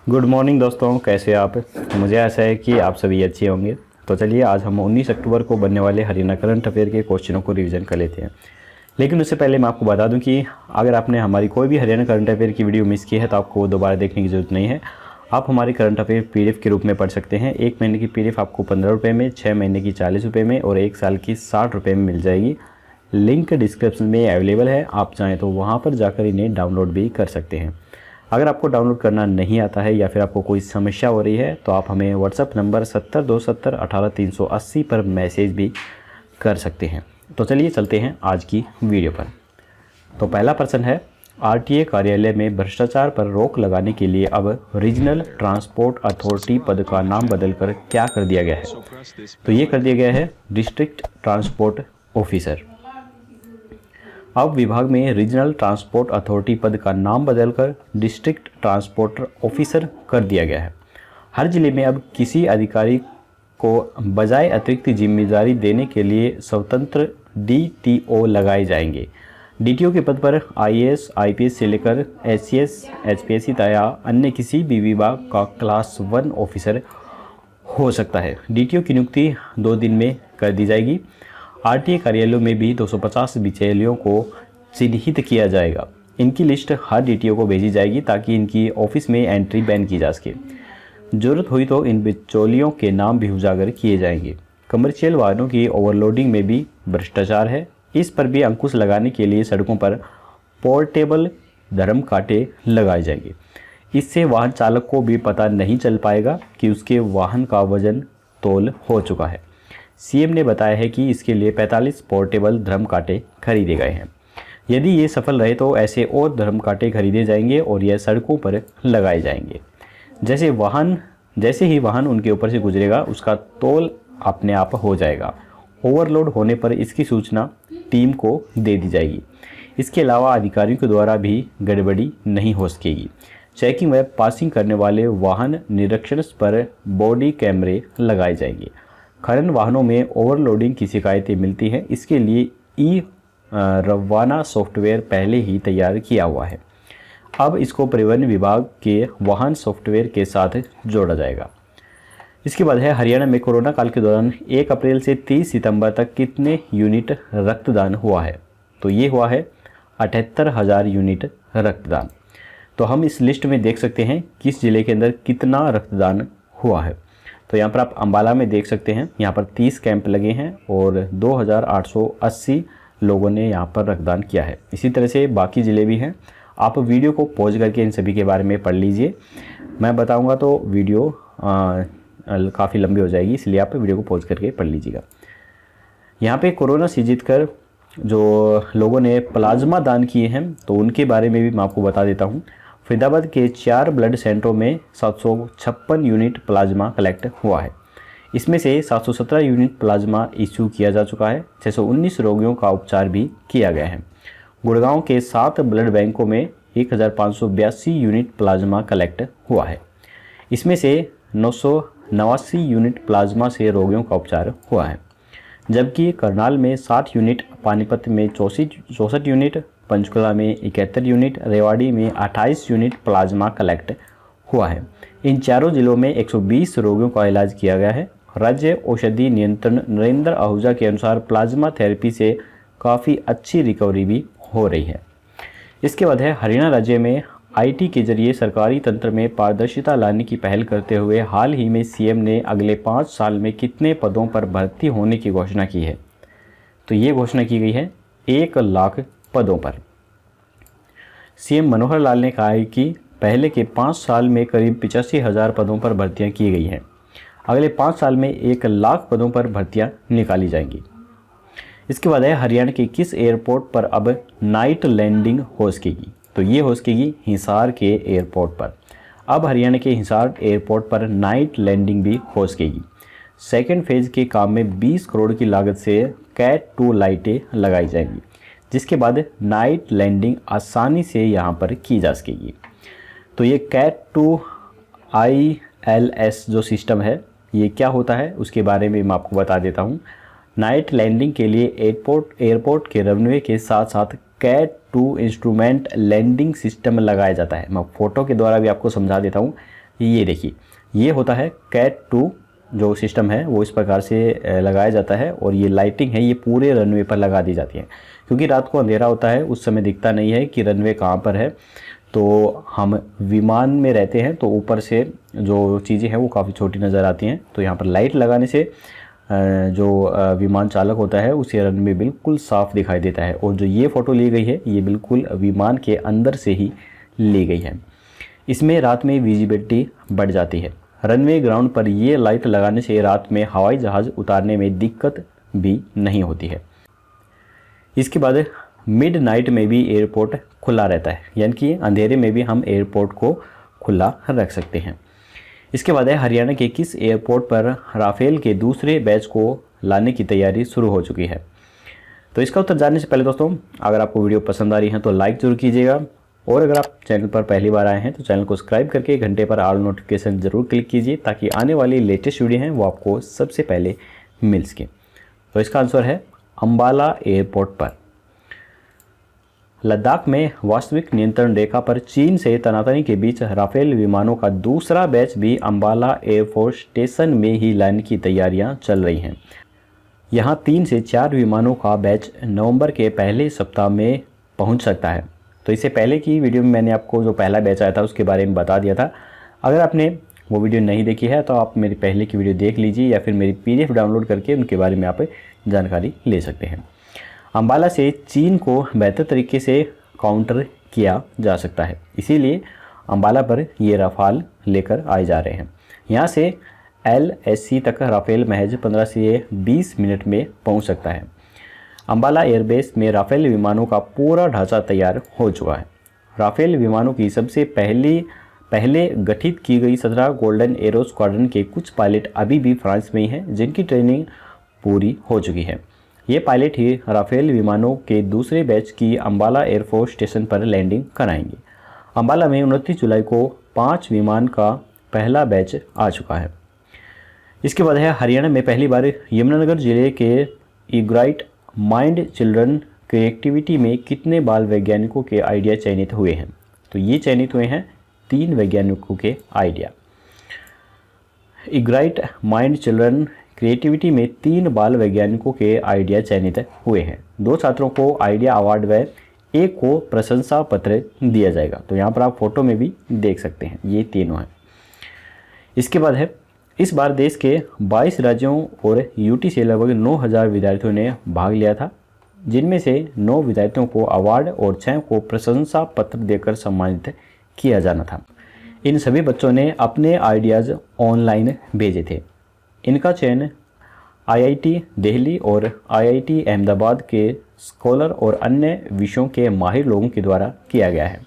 Good morning दोस्तों, कैसे आप। मुझे आशा है कि आप सभी अच्छे होंगे। तो चलिए आज हम 19 अक्टूबर को बनने वाले हरियाणा करंट अफेयर के क्वेश्चनों को रिवीजन कर लेते हैं। लेकिन उससे पहले मैं आपको बता दूं कि अगर आपने हमारी कोई भी हरियाणा करंट अफेयर की वीडियो मिस की है तो आपको दोबारा देखने की ज़रूरत नहीं है। आप हमारी करंट अफेयर PDF के रूप में पढ़ सकते हैं। 1 महीने की PDF आपको 15 रुपये में, 6 महीने की 40 रुपये में और 1 साल की 60 रुपये में मिल जाएगी। लिंक डिस्क्रिप्शन में अवेलेबल है, आप चाहें तो वहाँ पर जाकर इन्हें डाउनलोड भी कर सकते हैं। अगर आपको डाउनलोड करना नहीं आता है या फिर आपको कोई समस्या हो रही है तो आप हमें व्हाट्सएप नंबर 7027018380 पर मैसेज भी कर सकते हैं। तो चलिए चलते हैं आज की वीडियो पर। तो पहला प्रश्न है, RTA कार्यालय में भ्रष्टाचार पर रोक लगाने के लिए अब रीजनल ट्रांसपोर्ट अथॉरिटी पद का नाम बदलकर क्या कर दिया गया है। तो ये कर दिया गया है डिस्ट्रिक्ट ट्रांसपोर्ट ऑफिसर। अब विभाग में रीजनल ट्रांसपोर्ट अथॉरिटी पद का नाम बदलकर डिस्ट्रिक्ट ट्रांसपोर्ट ऑफिसर कर दिया गया है। हर जिले में अब किसी अधिकारी को बजाय अतिरिक्त जिम्मेदारी देने के लिए स्वतंत्र DTO लगाए जाएंगे। DTO के पद पर IAS, IPS से लेकर SCS, HPSC या अन्य किसी भी विभाग का क्लास 1 ऑफिसर हो सकता है। DTO की नियुक्ति 2 दिन में कर दी जाएगी। RTA कार्यालयों में भी 250 बिचौलियों को चिन्हित किया जाएगा। इनकी लिस्ट हर DTO को भेजी जाएगी ताकि इनकी ऑफिस में एंट्री बैन की जा सके। जरूरत हुई तो इन बिचौलियों के नाम भी उजागर किए जाएंगे। कमर्शियल वाहनों की ओवरलोडिंग में भी भ्रष्टाचार है। इस पर भी अंकुश लगाने के लिए सड़कों पर पोर्टेबल धर्म कांटे लगाए जाएंगे। इससे वाहन चालक को भी पता नहीं चल पाएगा कि उसके वाहन का वजन तोल हो चुका है। CM ने बताया है कि इसके लिए 45 पोर्टेबल धर्म कांटे खरीदे गए हैं। यदि ये सफल रहे तो ऐसे और धर्म कांटे खरीदे जाएंगे और यह सड़कों पर लगाए जाएंगे। जैसे ही वाहन उनके ऊपर से गुजरेगा उसका तोल अपने आप हो जाएगा। ओवरलोड होने पर इसकी सूचना टीम को दे दी जाएगी। इसके अलावा अधिकारियों के द्वारा भी गड़बड़ी नहीं हो सकेगी। चेकिंग व पासिंग करने वाले वाहन निरीक्षण पर बॉडी कैमरे लगाए जाएंगे। खनन वाहनों में ओवरलोडिंग की शिकायतें मिलती हैं, इसके लिए रवाना सॉफ्टवेयर पहले ही तैयार किया हुआ है। अब इसको परिवहन विभाग के वाहन सॉफ्टवेयर के साथ जोड़ा जाएगा। इसके बाद है, हरियाणा में कोरोना काल के दौरान 1 अप्रैल से 30 सितंबर तक कितने यूनिट रक्तदान हुआ है। तो ये हुआ है 78,000 यूनिट रक्तदान। तो हम इस लिस्ट में देख सकते हैं किस जिले के अंदर कितना रक्तदान हुआ है। तो यहाँ पर आप अंबाला में देख सकते हैं, यहाँ पर 30 कैंप लगे हैं और 2,880 लोगों ने यहाँ पर रक्तदान किया है। इसी तरह से बाकी ज़िले भी हैं। आप वीडियो को पॉज करके इन सभी के बारे में पढ़ लीजिए। मैं बताऊँगा तो वीडियो काफ़ी लंबी हो जाएगी, इसलिए आप वीडियो को पॉज करके पढ़ लीजिएगा। यहाँ पे कोरोना से जीतकर जो लोगों ने प्लाज्मा दान किए हैं तो उनके बारे में भी मैं आपको बता देता हूँ। फरीदाबाद के 4 ब्लड सेंटरों में 756 यूनिट प्लाज्मा कलेक्ट हुआ है। इसमें से 717 यूनिट प्लाज्मा इश्यू किया जा चुका है। 619 रोगियों का उपचार भी किया गया है। गुड़गांव के 7 ब्लड बैंकों में 1582 यूनिट प्लाज्मा कलेक्ट हुआ है। इसमें से 989 यूनिट प्लाज्मा से रोगियों का उपचार हुआ है। जबकि करनाल में 60 यूनिट, पानीपत में 64 यूनिट, पंचकुला में 71 यूनिट, रेवाड़ी में 28 यूनिट प्लाज्मा कलेक्ट हुआ है। इन चारों जिलों में 120 रोगियों का इलाज किया गया है। राज्य औषधि नियंत्रण नरेंद्र आहूजा के अनुसार प्लाज्मा थेरेपी से काफ़ी अच्छी रिकवरी भी हो रही है। इसके बाद है, हरियाणा राज्य में IT के जरिए सरकारी तंत्र में पारदर्शिता लाने की पहल करते हुए हाल ही में CM ने अगले 5 साल में कितने पदों पर भर्ती होने की घोषणा की है। तो ये घोषणा की गई है 1 लाख पदों पर। CM मनोहर लाल ने कहा है कि पहले के 5 साल में करीब 85,000 पदों पर भर्तियां की गई हैं। अगले 5 साल में 1 लाख पदों पर भर्तियां निकाली जाएंगी। इसके बाद है, हरियाणा के किस एयरपोर्ट पर अब नाइट लैंडिंग हो सकेगी। तो ये हो सकेगी हिसार के एयरपोर्ट पर। अब हरियाणा के हिसार एयरपोर्ट पर नाइट लैंडिंग भी हो सकेगी। सेकेंड फेज के काम में 20 करोड़ की लागत से कैट 2 लाइटें लगाई जाएंगी, जिसके बाद नाइट लैंडिंग आसानी से यहाँ पर की जा सकेगी। तो ये कैट 2 ILS जो सिस्टम है ये क्या होता है उसके बारे में मैं आपको बता देता हूँ। नाइट लैंडिंग के लिए एयरपोर्ट के रनवे के साथ साथ कैट 2 इंस्ट्रूमेंट लैंडिंग सिस्टम लगाया जाता है। मैं फोटो के द्वारा भी आपको समझा देता हूँ ये देखिए, ये होता है कैट 2 जो सिस्टम है वो इस प्रकार से लगाया जाता है, और ये लाइटिंग है ये पूरे रनवे पर लगा दी जाती है, क्योंकि रात को अंधेरा होता है, उस समय दिखता नहीं है कि रनवे कहाँ पर है। तो हम विमान में रहते हैं तो ऊपर से जो चीज़ें हैं वो काफ़ी छोटी नज़र आती हैं, तो यहाँ पर लाइट लगाने से जो विमान चालक होता है उसे रनवे बिल्कुल साफ़ दिखाई देता है। और जो ये फ़ोटो ली गई है ये बिल्कुल विमान के अंदर से ही ली गई है। इसमें रात में विजिबिलिटी बढ़ जाती है। रनवे ग्राउंड पर ये लाइट लगाने से रात में हवाई जहाज़ उतारने में दिक्कत भी नहीं होती है। इसके बाद मिड नाइट में भी एयरपोर्ट खुला रहता है, यानी कि अंधेरे में भी हम एयरपोर्ट को खुला रख सकते हैं। इसके बाद है हरियाणा के किस एयरपोर्ट पर राफेल के दूसरे बैच को लाने की तैयारी शुरू हो चुकी है। तो इसका उत्तर जानने से पहले दोस्तों, अगर आपको वीडियो पसंद आ रही है तो लाइक जरूर कीजिएगा, और अगर आप चैनल पर पहली बार आए हैं तो चैनल को सब्सक्राइब करके घंटे पर ऑल नोटिफिकेशन जरूर क्लिक कीजिए, ताकि आने वाली लेटेस्ट वीडियो हैं वो आपको सबसे पहले मिल सके। तो इसका आंसर है अंबाला एयरपोर्ट पर। लद्दाख में वास्तविक नियंत्रण रेखा पर चीन से तनातनी के बीच राफेल विमानों का दूसरा बैच भी अंबाला एयरफोर्स स्टेशन में ही लाने की तैयारियां चल रही हैं। यहां 3 से 4 विमानों का बैच नवंबर के पहले सप्ताह में पहुंच सकता है। तो इससे पहले की वीडियो में मैंने आपको जो पहला बैच आया था उसके बारे में बता दिया था। अगर आपने वो वीडियो नहीं देखी है तो आप मेरी पहले की वीडियो देख लीजिए, या फिर मेरी PDF डाउनलोड करके उनके बारे में आप जानकारी ले सकते हैं। अंबाला से चीन को बेहतर तरीके से काउंटर किया जा सकता है, इसीलिए अंबाला पर ये राफेल लेकर आए जा रहे हैं। यहाँ से LAC तक राफेल महज 15 से 20 मिनट में पहुँच सकता है। अंबाला एयरबेस में राफेल विमानों का पूरा ढांचा तैयार हो चुका है। राफेल विमानों की सबसे पहले गठित की गई 17 गोल्डन एरो स्क्वाड्रन के कुछ पायलट अभी भी फ्रांस में ही हैं, जिनकी ट्रेनिंग पूरी हो चुकी है। ये पायलट ही राफेल विमानों के दूसरे बैच की अंबाला एयरफोर्स स्टेशन पर लैंडिंग कराएंगे। अंबाला में 29 जुलाई को 5 विमान का पहला बैच आ चुका है। इसके बाद है हरियाणा में पहली बार यमुनानगर जिले के इग्राइट माइंड चिल्ड्रन क्रिएटिविटी में कितने बाल वैज्ञानिकों के आइडिया चयनित हुए हैं। तो ये चयनित हुए हैं 3 वैज्ञानिकों के आइडिया। इग्राइट माइंड चिल्ड्रन क्रिएटिविटी में 3 बाल वैज्ञानिकों के आइडिया चयनित हुए हैं। 2 छात्रों को आइडिया अवार्ड व 1 को प्रशंसा पत्र दिया जाएगा। तो यहाँ पर आप फोटो में भी देख सकते हैं, ये तीनों हैं। इसके बाद है इस बार देश के 22 राज्यों और UT से लगभग 9000 विद्यार्थियों ने भाग लिया था, जिनमें से 9 विद्यार्थियों को अवार्ड और 6 को प्रशंसा पत्र देकर सम्मानित किया जाना था। इन सभी बच्चों ने अपने आइडियाज़ ऑनलाइन भेजे थे। इनका चयन IIT दिल्ली और IIT अहमदाबाद के स्कॉलर और अन्य विषयों के माहिर लोगों के द्वारा किया गया है।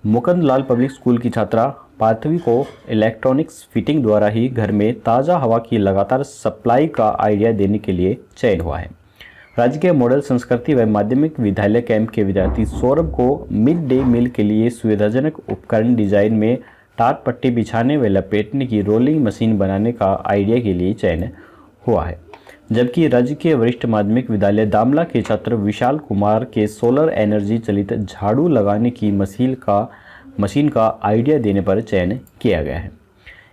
मुकुंद लाल पब्लिक स्कूल की छात्रा पार्थवी को इलेक्ट्रॉनिक्स फिटिंग द्वारा ही घर में ताज़ा हवा की लगातार सप्लाई का आइडिया देने के लिए चयन हुआ है। राज्य के मॉडल संस्कृति व माध्यमिक विद्यालय कैंप के विद्यार्थी सौरभ को मिड डे मील के लिए सुविधाजनक उपकरण डिजाइन में टाट पट्टी बिछाने व लपेटने की रोलिंग मशीन बनाने का आइडिया के लिए चयन हुआ है। जबकि राज्य के वरिष्ठ माध्यमिक विद्यालय दामला के छात्र विशाल कुमार के सोलर एनर्जी चलित झाड़ू लगाने की मशीन का आइडिया देने पर चयन किया गया है।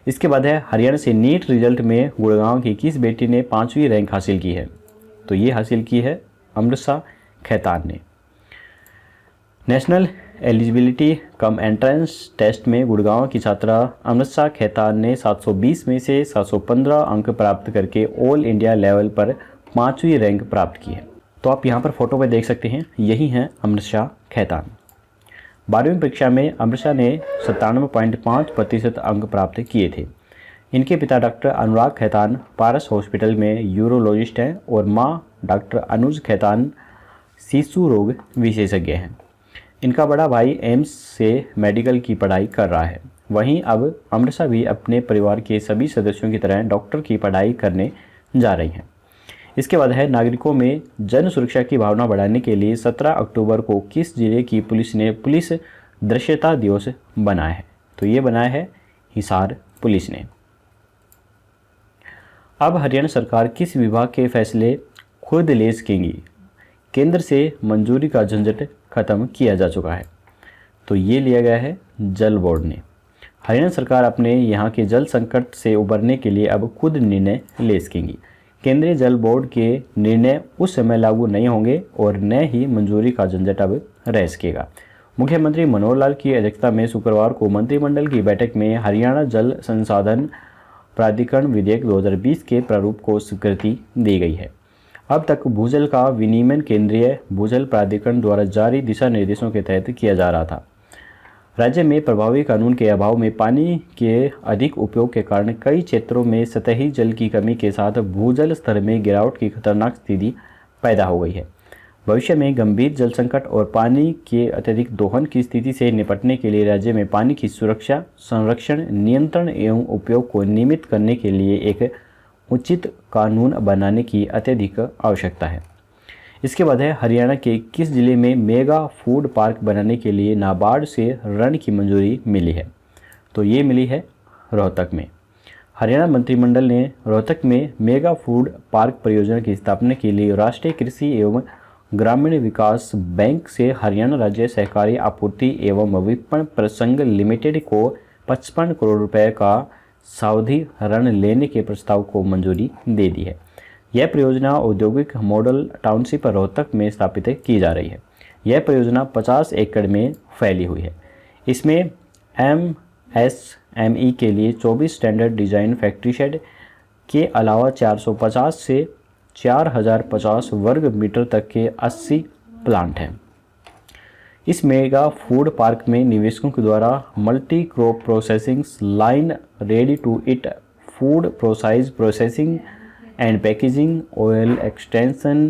इसके बाद है हरियाणा से नीट रिजल्ट में गुड़गांव की किस बेटी ने 5वीं रैंक हासिल की है। तो ये हासिल की है अमृता खैतान ने। National eligibility cum entrance test में गुड़गांव की छात्रा अमृता खैतान ने 720 में से 715 अंक प्राप्त करके ऑल इंडिया लेवल पर 5वीं रैंक प्राप्त की है। तो आप यहाँ पर फोटो में देख सकते हैं, यही हैं अमृता खैतान। 12वीं परीक्षा में अमृता ने 97.5% अंक प्राप्त किए थे। इनके पिता डॉक्टर अनुराग खैतान पारस हॉस्पिटल में यूरोलॉजिस्ट हैं और मां डॉक्टर अनुज खैतान शिशु रोग विशेषज्ञ हैं। इनका बड़ा भाई एम्स से मेडिकल की पढ़ाई कर रहा है। वहीं अब अमृता भी अपने परिवार के सभी सदस्यों की तरह डॉक्टर की पढ़ाई करने जा रही हैं। इसके बाद है नागरिकों में जन सुरक्षा की भावना बढ़ाने के लिए 17 अक्टूबर को किस जिले की पुलिस ने पुलिस दृश्यता दिवस बनाया है। तो ये बनाया है हिसार पुलिस ने। अब हरियाणा सरकार किस विभाग के फैसले खुद ले सकेंगी। केंद्र से मंजूरी का झंझट खत्म किया जा चुका है। तो ये लिया गया है जल बोर्ड ने। हरियाणा सरकार अपने यहाँ के जल संकट से उबरने के लिए अब खुद निर्णय ले सकेंगी। केंद्रीय जल बोर्ड के निर्णय उस समय लागू नहीं होंगे और न ही मंजूरी का झंझट अब रह सकेगा। मुख्यमंत्री मनोहर लाल की अध्यक्षता में शुक्रवार को मंत्रिमंडल की बैठक में हरियाणा जल संसाधन प्राधिकरण विधेयक 2020 के प्रारूप को स्वीकृति दी गई है। अब तक भूजल का विनियमन केंद्रीय भूजल प्राधिकरण द्वारा जारी दिशा निर्देशों के तहत किया जा रहा था। राज्य में प्रभावी कानून के अभाव में पानी के अधिक उपयोग के कारण कई क्षेत्रों में सतही जल की कमी के साथ भूजल स्तर में गिरावट की खतरनाक स्थिति पैदा हो गई है। भविष्य में गंभीर जल संकट और पानी के अत्यधिक दोहन की स्थिति से निपटने के लिए राज्य में पानी की सुरक्षा, संरक्षण, नियंत्रण एवं उपयोग को नियमित करने के लिए एक उचित कानून बनाने की अत्यधिक आवश्यकता है। इसके बाद है हरियाणा के किस जिले में मेगा फूड पार्क बनाने के लिए नाबार्ड से ऋण की मंजूरी मिली है? तो ये मिली है रोहतक में। हरियाणा मंत्रिमंडल ने रोहतक में मेगा फूड पार्क परियोजना की स्थापना के लिए राष्ट्रीय कृषि एवं ग्रामीण विकास बैंक से हरियाणा राज्य सहकारी आपूर्ति एवं विपणन प्रसंघ लिमिटेड को 55 करोड़ रुपए का सावधि ऋण लेने के प्रस्ताव को मंजूरी दे दी है। यह परियोजना औद्योगिक मॉडल टाउनशिप रोहतक में स्थापित की जा रही है। यह परियोजना 50 एकड़ में फैली हुई है। इसमें MSME के लिए 24 स्टैंडर्ड डिजाइन फैक्ट्री शेड के अलावा 450 से 4050 वर्ग मीटर तक के 80 प्लांट हैं। इस मेगा फूड पार्क में निवेशकों के द्वारा multi crop processing line, ready to eat food processing and packaging, oil extension,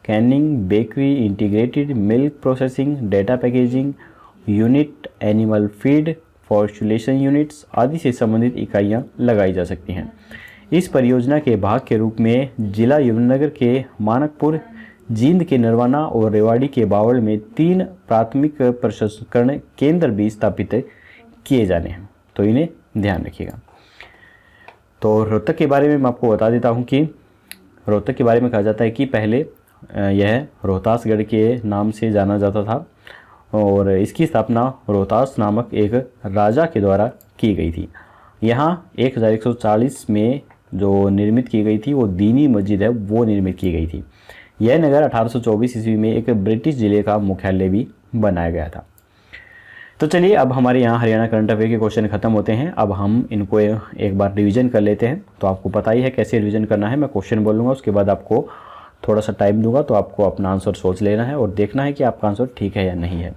canning, bakery, integrated milk processing, data packaging unit, animal feed, formulation units आदि से संबंधित इकाइयां लगाई जा सकती हैं। इस परियोजना के भाग के रूप में जिला यमुनानगर के मानकपुर, जींद के नरवाना और रेवाड़ी के बावल में 3 प्राथमिक प्रसंस्करण केंद्र भी स्थापित किए जाने हैं, तो इन्हें ध्यान रखिएगा। तो रोहतक के बारे में मैं आपको बता देता हूं कि रोहतक के बारे में कहा जाता है कि पहले यह रोहतासगढ़ के नाम से जाना जाता था और इसकी स्थापना रोहतास नामक एक राजा के द्वारा की गई थी। यहाँ 1140 में जो निर्मित की गई थी वो दीनी मस्जिद है, वो निर्मित की गई थी। यह नगर 1824 ईस्वी में एक ब्रिटिश जिले का मुख्यालय भी बनाया गया था। तो चलिए अब हमारे यहाँ हरियाणा करंट अफेयर के क्वेश्चन खत्म होते हैं। अब हम इनको एक बार रिवीजन कर लेते हैं। तो आपको पता ही है कैसे रिवीजन करना है। मैं क्वेश्चन बोलूँगा, उसके बाद आपको थोड़ा सा टाइम दूंगा, तो आपको अपना आंसर सोच लेना है और देखना है कि आपका आंसर ठीक है या नहीं है।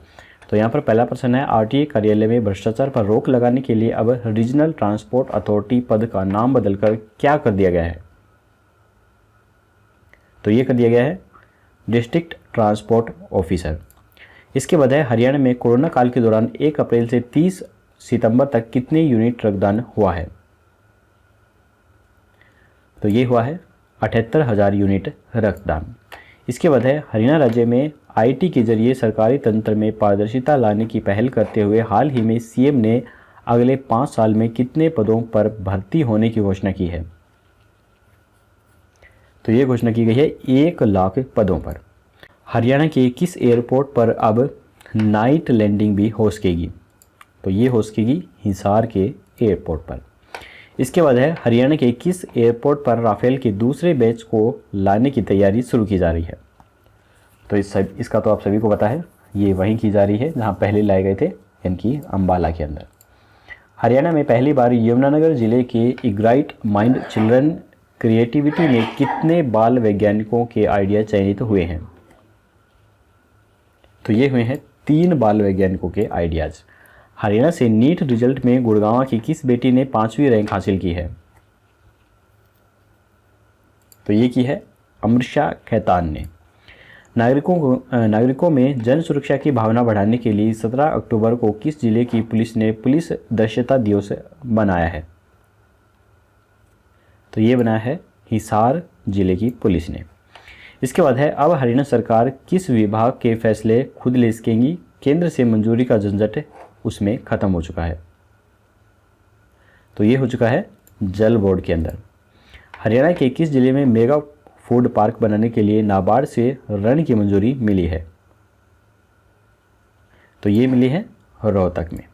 तो यहाँ पर पहला प्रश्न है, आरटीए कार्यालय में भ्रष्टाचार पर रोक लगाने के लिए अब रीजनल ट्रांसपोर्ट अथॉरिटी पद का नाम बदलकर क्या कर दिया गया है? तो ये कर दिया गया है डिस्ट्रिक्ट ट्रांसपोर्ट ऑफिसर। इसके बाद है, हरियाणा में कोरोना काल के दौरान 1 अप्रैल से 30 सितंबर तक कितने यूनिट रक्तदान हुआ है? तो ये हुआ है 78,000 यूनिट रक्तदान। इसके बाद है, हरियाणा राज्य में आईटी के जरिए सरकारी तंत्र में पारदर्शिता लाने की पहल करते हुए हाल ही में सीएम ने अगले 5 साल में कितने पदों पर भर्ती होने की घोषणा की है? तो ये घोषणा की गई है 1 लाख पदों पर। हरियाणा के किस एयरपोर्ट पर अब नाइट लैंडिंग भी हो सकेगी? तो ये हो सकेगी हिसार के एयरपोर्ट पर। इसके बाद है, हरियाणा के किस एयरपोर्ट पर राफेल के दूसरे बैच को लाने की तैयारी शुरू की जा रही है? तो इसका तो आप सभी को पता है, ये वहीं की जा रही है जहां पहले लाए गए थे, यानी कि अम्बाला के अंदर। हरियाणा में पहली बार यमुनानगर जिले के इग्राइट माइंड चिल्ड्रन क्रिएटिविटी में कितने बाल वैज्ञानिकों के आइडिया चयनित हुए हैं? तो ये हुए हैं 3 बाल वैज्ञानिकों के आइडियाज़। हरियाणा से नीट रिजल्ट में गुड़गांव की किस बेटी ने 5वीं रैंक हासिल की है? तो ये की है अमृषा खैतान ने। नागरिकों में जन सुरक्षा की भावना बढ़ाने के लिए 17 अक्टूबर को किस जिले की पुलिस ने पुलिस दक्षता दिवस बनाया है? तो ये बनाया है हिसार जिले की पुलिस ने। इसके बाद है, अब हरियाणा सरकार किस विभाग के फैसले खुद ले सकेंगी? केंद्र से मंजूरी का झंझट उसमें खत्म हो चुका है। तो ये हो चुका है जल बोर्ड के अंदर। हरियाणा के किस जिले में मेगा फूड पार्क बनाने के लिए नाबार्ड से ऋण की मंजूरी मिली है? तो ये मिली है रोहतक में।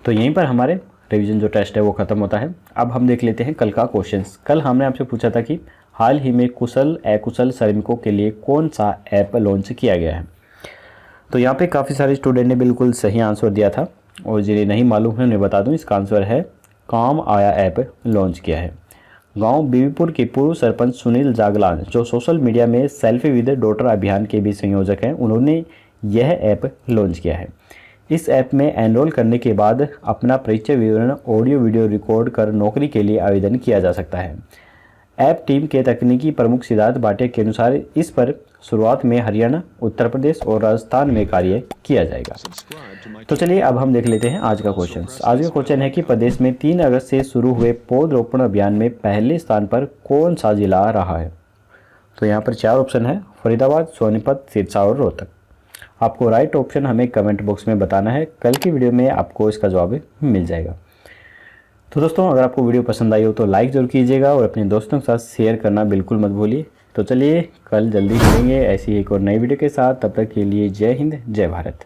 तो यहीं पर हमारे रिवीजन जो टेस्ट है वो ख़त्म होता है। अब हम देख लेते हैं कल का क्वेश्चंस। कल हमने आपसे पूछा था कि हाल ही में कुशल अकुशल श्रमिकों के लिए कौन सा ऐप लॉन्च किया गया है। तो यहाँ पे काफ़ी सारे स्टूडेंट ने बिल्कुल सही आंसर दिया था, और जिन्हें नहीं मालूम है उन्हें बता दूँ, इसका आंसर है काम आया ऐप लॉन्च किया है। गांव बीबीपुर के पूर्व सरपंच सुनील जागलान, जो सोशल मीडिया में सेल्फी विद डॉटर अभियान के भी संयोजक हैं, उन्होंने यह ऐप लॉन्च किया है। इस ऐप में एनरोल करने के बाद अपना परिचय विवरण ऑडियो वीडियो रिकॉर्ड कर नौकरी के लिए आवेदन किया जा सकता है। ऐप टीम के तकनीकी प्रमुख सिद्धार्थ भाटिया के अनुसार इस पर शुरुआत में हरियाणा, उत्तर प्रदेश और राजस्थान में कार्य किया जाएगा। तो चलिए अब हम देख लेते हैं आज का क्वेश्चन। आज का क्वेश्चन है कि प्रदेश में 3 अगस्त से शुरू हुए पौधरोपण अभियान में पहले स्थान पर कौन सा जिला रहा है। तो यहाँ पर 4 ऑप्शन है, फरीदाबाद, सोनीपत, सिरसा और रोहतक। आपको राइट ऑप्शन हमें कमेंट बॉक्स में बताना है, कल की वीडियो में आपको इसका जवाब मिल जाएगा। तो दोस्तों, अगर आपको वीडियो पसंद आई हो तो लाइक जरूर कीजिएगा और अपने दोस्तों के साथ शेयर करना बिल्कुल मत भूलिए। तो चलिए कल जल्दी मिलेंगे ऐसी एक और नई वीडियो के साथ। तब तक के लिए जय हिंद, जय भारत।